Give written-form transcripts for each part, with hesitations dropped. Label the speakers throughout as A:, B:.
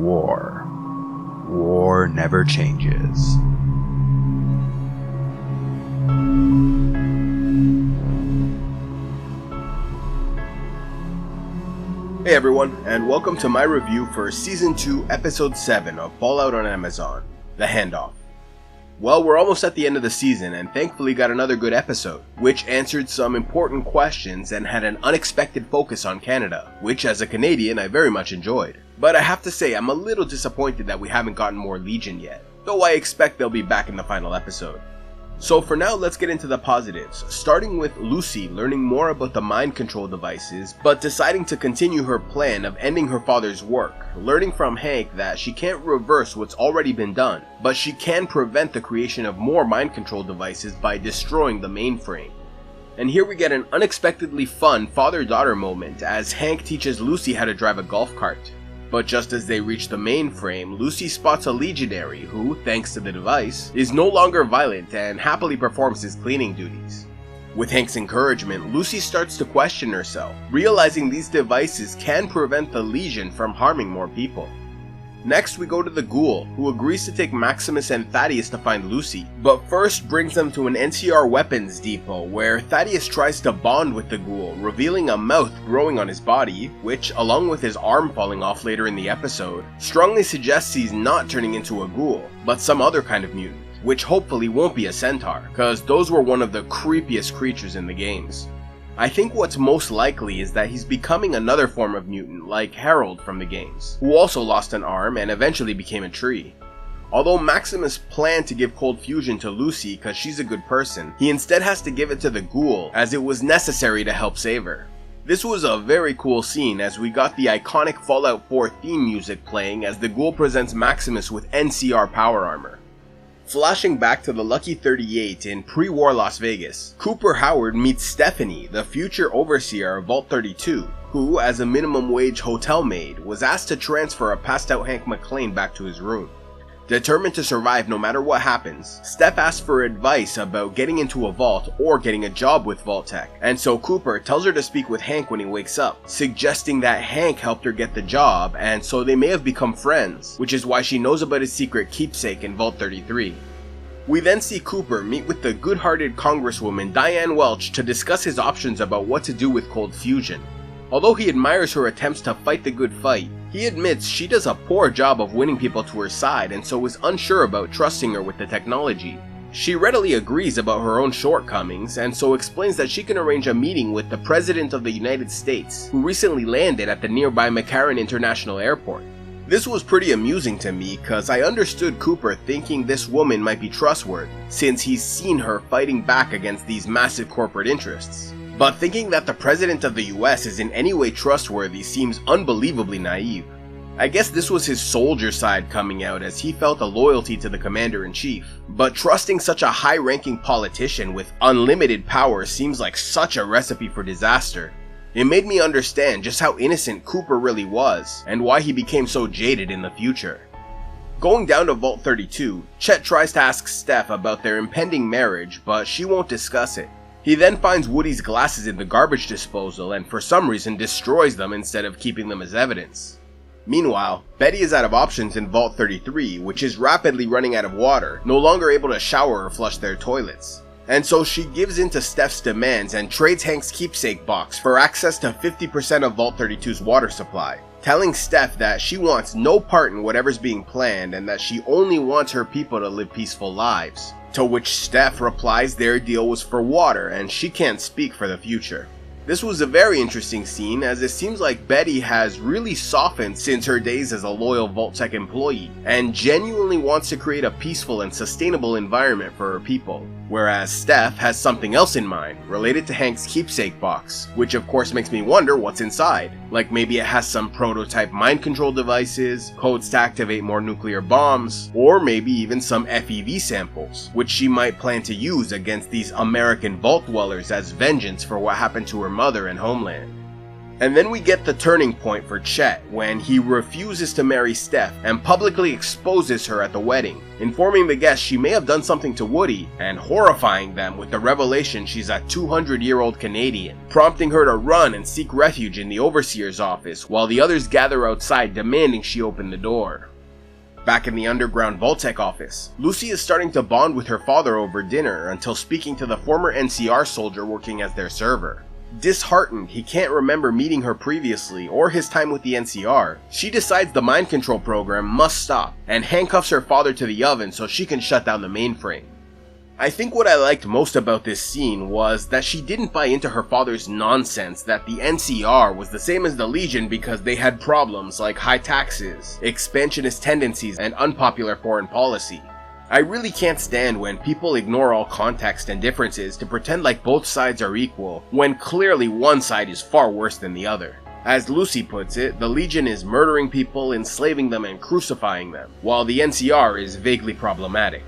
A: war. War never changes.
B: Hey everyone, and welcome to my review for Season 2, Episode 7 of Fallout on Amazon, The Handoff. Well, we're almost at the end of the season and thankfully got another good episode, which answered some important questions and had an unexpected focus on Canada, which as a Canadian I very much enjoyed. But I have to say I'm a little disappointed that we haven't gotten more Legion yet, though I expect they'll be back in the final episode. So for now, let's get into the positives, starting with Lucy learning more about the mind control devices, but deciding to continue her plan of ending her father's work, learning from Hank that she can't reverse what's already been done, but she can prevent the creation of more mind control devices by destroying the mainframe. And here we get an unexpectedly fun father-daughter moment as Hank teaches Lucy how to drive a golf cart. But just as they reach the mainframe, Lucy spots a legionary who, thanks to the device, is no longer violent and happily performs his cleaning duties. With Hank's encouragement, Lucy starts to question herself, realizing these devices can prevent the Legion from harming more people. Next, we go to the Ghoul, who agrees to take Maximus and Thaddeus to find Lucy, but first brings them to an NCR weapons depot where Thaddeus tries to bond with the Ghoul, revealing a mouth growing on his body, which, along with his arm falling off later in the episode, strongly suggests he's not turning into a Ghoul, but some other kind of mutant, which hopefully won't be a centaur, cause those were one of the creepiest creatures in the games. I think what's most likely is that he's becoming another form of mutant like Harold from the games, who also lost an arm and eventually became a tree. Although Maximus planned to give cold fusion to Lucy cause she's a good person, he instead has to give it to the Ghoul as it was necessary to help save her. This was a very cool scene as we got the iconic Fallout 4 theme music playing as the Ghoul presents Maximus with NCR power armor. Flashing back to the Lucky 38 in pre-war Las Vegas, Cooper Howard meets Stephanie, the future overseer of Vault 32, who, as a minimum wage hotel maid, was asked to transfer a passed out Hank McClane back to his room. Determined to survive no matter what happens, Steph asks for advice about getting into a vault or getting a job with Vault Tech, and so Cooper tells her to speak with Hank when he wakes up, suggesting that Hank helped her get the job and so they may have become friends, which is why she knows about his secret keepsake in Vault 33. We then see Cooper meet with the good-hearted Congresswoman Diane Welch to discuss his options about what to do with cold fusion. Although he admires her attempts to fight the good fight, he admits she does a poor job of winning people to her side and so is unsure about trusting her with the technology. She readily agrees about her own shortcomings and so explains that she can arrange a meeting with the President of the United States, who recently landed at the nearby McCarran International Airport. This was pretty amusing to me cause I understood Cooper thinking this woman might be trustworthy since he's seen her fighting back against these massive corporate interests. But thinking that the President of the US is in any way trustworthy seems unbelievably naive. I guess this was his soldier side coming out as he felt a loyalty to the Commander-in-Chief, but trusting such a high-ranking politician with unlimited power seems like such a recipe for disaster. It made me understand just how innocent Cooper really was, and why he became so jaded in the future. Going down to Vault 32, Chet tries to ask Steph about their impending marriage, but she won't discuss it. He then finds Woody's glasses in the garbage disposal and for some reason destroys them instead of keeping them as evidence. Meanwhile, Betty is out of options in Vault 33, which is rapidly running out of water, no longer able to shower or flush their toilets. And so she gives in to Steph's demands and trades Hank's keepsake box for access to 50% of Vault 32's water supply, telling Steph that she wants no part in whatever's being planned and that she only wants her people to live peaceful lives. To which Steph replies their deal was for water and she can't speak for the future. This was a very interesting scene as it seems like Betty has really softened since her days as a loyal Vault-Tec employee and genuinely wants to create a peaceful and sustainable environment for her people, whereas Steph has something else in mind related to Hank's keepsake box, which of course makes me wonder what's inside. Like maybe it has some prototype mind control devices, codes to activate more nuclear bombs, or maybe even some FEV samples, which she might plan to use against these American Vault dwellers as vengeance for what happened to her mother and homeland. And then we get the turning point for Chet when he refuses to marry Steph and publicly exposes her at the wedding, informing the guests she may have done something to Woody and horrifying them with the revelation she's a 200-year-old Canadian, prompting her to run and seek refuge in the overseer's office while the others gather outside demanding she open the door. Back in the underground Vault-Tec office, Lucy is starting to bond with her father over dinner until speaking to the former NCR soldier working as their server. Disheartened he can't remember meeting her previously or his time with the NCR, she decides the mind control program must stop and handcuffs her father to the oven so she can shut down the mainframe. I think what I liked most about this scene was that she didn't buy into her father's nonsense that the NCR was the same as the Legion because they had problems like high taxes, expansionist tendencies, and unpopular foreign policy. I really can't stand when people ignore all context and differences to pretend like both sides are equal, when clearly one side is far worse than the other. As Lucy puts it, the Legion is murdering people, enslaving them, and crucifying them, while the NCR is vaguely problematic.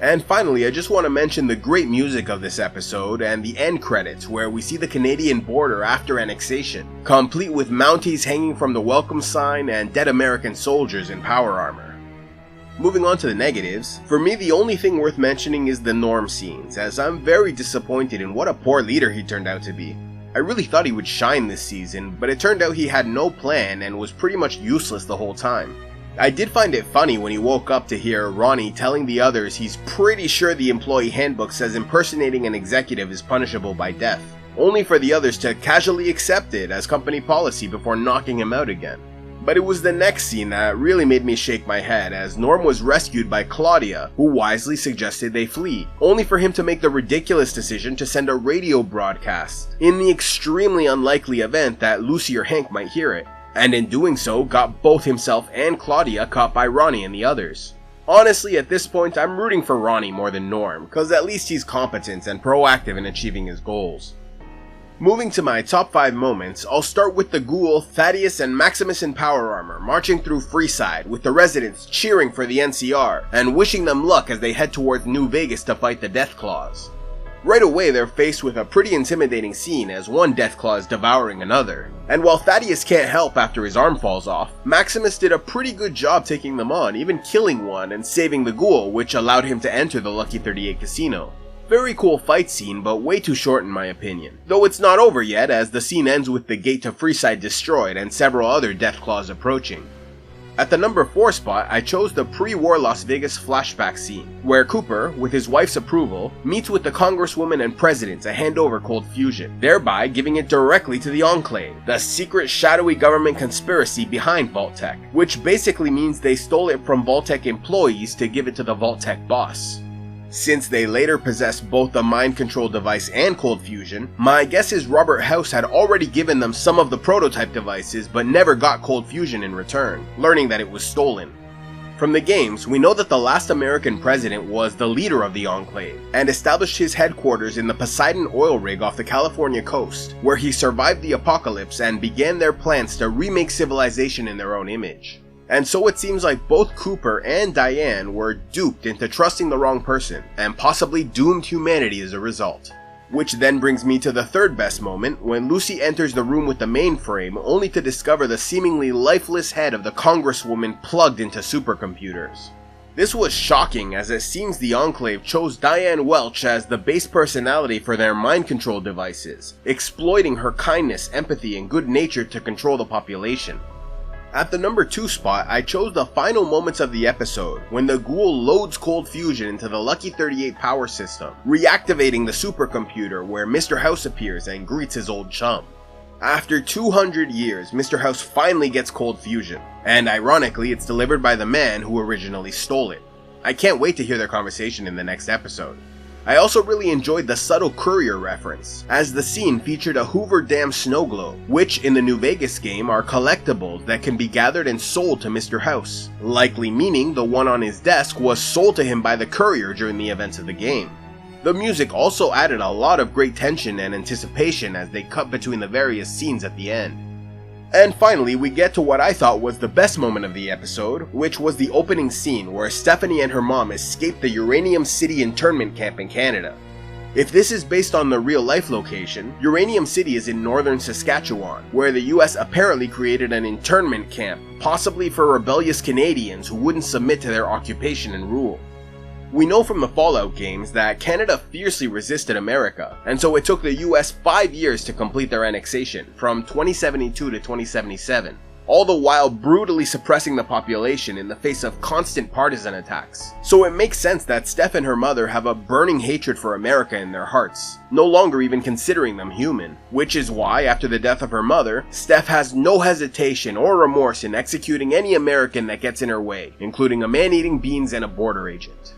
B: And finally, I just want to mention the great music of this episode and the end credits where we see the Canadian border after annexation, complete with Mounties hanging from the welcome sign and dead American soldiers in power armor. Moving on to the negatives, for me the only thing worth mentioning is the Norm scenes, as I'm very disappointed in what a poor leader he turned out to be. I really thought he would shine this season, but it turned out he had no plan and was pretty much useless the whole time. I did find it funny when he woke up to hear Ronnie telling the others he's pretty sure the employee handbook says impersonating an executive is punishable by death, only for the others to casually accept it as company policy before knocking him out again. But it was the next scene that really made me shake my head as Norm was rescued by Claudia, who wisely suggested they flee, only for him to make the ridiculous decision to send a radio broadcast, in the extremely unlikely event that Lucy or Hank might hear it, and in doing so got both himself and Claudia caught by Ronnie and the others. Honestly, at this point I'm rooting for Ronnie more than Norm, cause at least he's competent and proactive in achieving his goals. Moving to my top 5 moments, I'll start with the Ghoul, Thaddeus, and Maximus in power armor marching through Freeside with the residents cheering for the NCR and wishing them luck as they head towards New Vegas to fight the Deathclaws. Right away they're faced with a pretty intimidating scene as one Deathclaw is devouring another, and while Thaddeus can't help after his arm falls off, Maximus did a pretty good job taking them on, even killing one and saving the Ghoul, which allowed him to enter the Lucky 38 casino. Very cool fight scene, but way too short in my opinion. Though it's not over yet, as the scene ends with the gate to Freeside destroyed and several other Deathclaws approaching. At the number 4 spot, I chose the pre-war Las Vegas flashback scene, where Cooper, with his wife's approval, meets with the Congresswoman and President to hand over Cold Fusion, thereby giving it directly to the Enclave, the secret shadowy government conspiracy behind Vault-Tec, which basically means they stole it from Vault-Tec employees to give it to the Vault-Tec boss. Since they later possessed both the mind control device and Cold Fusion, my guess is Robert House had already given them some of the prototype devices but never got Cold Fusion in return, learning that it was stolen. From the games, we know that the last American president was the leader of the Enclave, and established his headquarters in the Poseidon oil rig off the California coast, where he survived the apocalypse and began their plans to remake civilization in their own image. And so it seems like both Cooper and Diane were duped into trusting the wrong person, and possibly doomed humanity as a result. Which then brings me to the third best moment, when Lucy enters the room with the mainframe only to discover the seemingly lifeless head of the Congresswoman plugged into supercomputers. This was shocking, as it seems the Enclave chose Diane Welch as the base personality for their mind control devices, exploiting her kindness, empathy, and good nature to control the population. At the number 2 spot, I chose the final moments of the episode, when the Ghoul loads Cold Fusion into the Lucky 38 power system, reactivating the supercomputer where Mr. House appears and greets his old chum. After 200 years, Mr. House finally gets Cold Fusion, and ironically it's delivered by the man who originally stole it. I can't wait to hear their conversation in the next episode. I also really enjoyed the subtle courier reference, as the scene featured a Hoover Dam snow globe, which in the New Vegas game are collectibles that can be gathered and sold to Mr. House, likely meaning the one on his desk was sold to him by the courier during the events of the game. The music also added a lot of great tension and anticipation as they cut between the various scenes at the end. And finally, we get to what I thought was the best moment of the episode, which was the opening scene where Stephanie and her mom escaped the Uranium City internment camp in Canada. If this is based on the real-life location, Uranium City is in northern Saskatchewan, where the US apparently created an internment camp, possibly for rebellious Canadians who wouldn't submit to their occupation and rule. We know from the Fallout games that Canada fiercely resisted America, and so it took the US 5 years to complete their annexation, from 2072 to 2077, all the while brutally suppressing the population in the face of constant partisan attacks. So it makes sense that Steph and her mother have a burning hatred for America in their hearts, no longer even considering them human, which is why, after the death of her mother, Steph has no hesitation or remorse in executing any American that gets in her way, including a man eating beans and a border agent.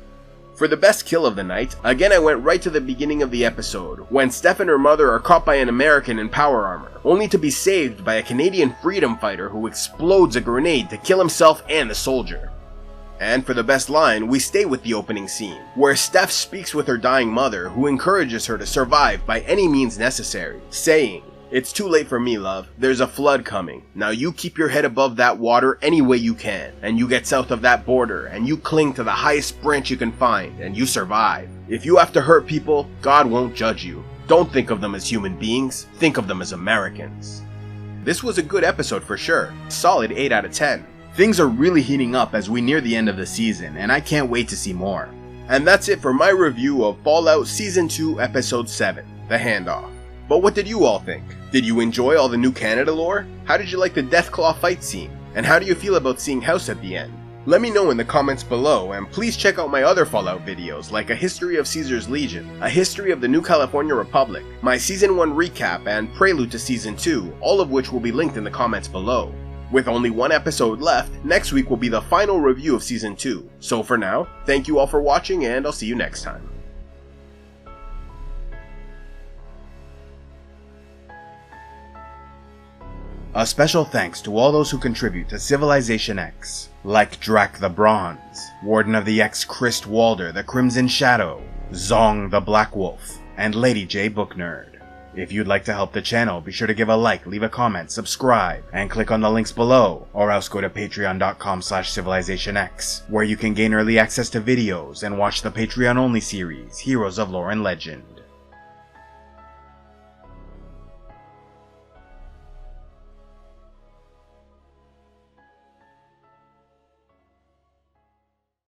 B: For the best kill of the night, again I went right to the beginning of the episode, when Steph and her mother are caught by an American in power armor, only to be saved by a Canadian freedom fighter who explodes a grenade to kill himself and the soldier. And for the best line, we stay with the opening scene, where Steph speaks with her dying mother, who encourages her to survive by any means necessary, saying, "It's too late for me, love. There's a flood coming. Now you keep your head above that water any way you can, and you get south of that border, and you cling to the highest branch you can find, and you survive. If you have to hurt people, God won't judge you. Don't think of them as human beings, think of them as Americans." This was a good episode for sure. Solid 8 out of 10.
A: Things are really heating up as we near the end of the season, and I can't wait to see more.
B: And that's it for my review of Fallout Season 2 Episode 7, The Handoff. But what did you all think? Did you enjoy all the new Canada lore? How did you like the Deathclaw fight scene? And how do you feel about seeing House at the end? Let me know in the comments below, and please check out my other Fallout videos like A History of Caesar's Legion, A History of the New California Republic, my Season 1 recap, and Prelude to Season 2, all of which will be linked in the comments below. With only one episode left, next week will be the final review of Season 2. So for now, thank you all for watching, and I'll see you next time.
A: A special thanks to all those who contribute to CivilizationEx, like Drac the Bronze, Warden of the X Christ Walder the Crimson Shadow, Zong the Black Wolf, and Lady J Book Nerd. If you'd like to help the channel, be sure to give a like, leave a comment, subscribe, and click on the links below, or else go to patreon.com/CivilizationEx, where you can gain early access to videos and watch the Patreon-only series, Heroes of Lore and Legend.